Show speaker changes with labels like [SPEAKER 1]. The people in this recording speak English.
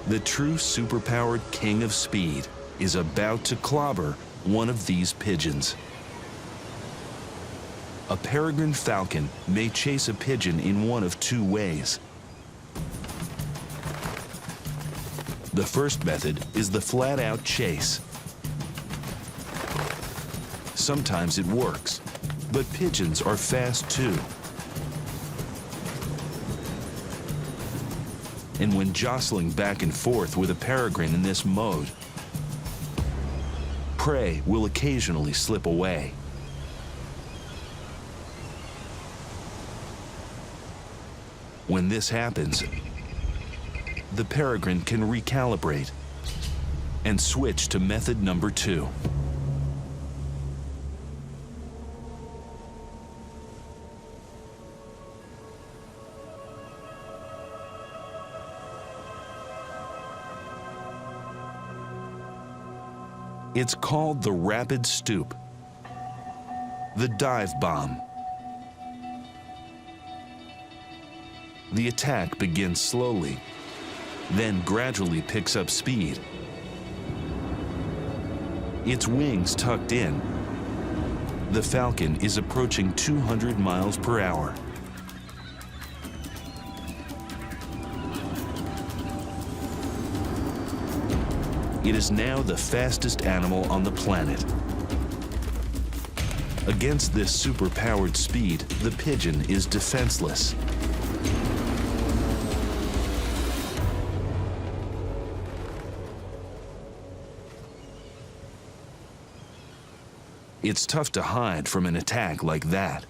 [SPEAKER 1] The true superpowered king of speed is about to clobber one of these pigeons. A peregrine falcon may chase a pigeon in one of two ways. The first method is the flat-out chase. Sometimes it works, but pigeons are fast too. And when jostling back and forth with a peregrine in this mode, prey will occasionally slip away. When this happens, the peregrine can recalibrate and switch to method number 2. It's called the rapid stoop, the dive bomb. The attack begins slowly, then gradually picks up speed. Its wings tucked in, the falcon is approaching 200 miles per hour. It is now the fastest animal on the planet. Against this super-powered speed, the pigeon is defenseless. It's tough to hide from an attack like that.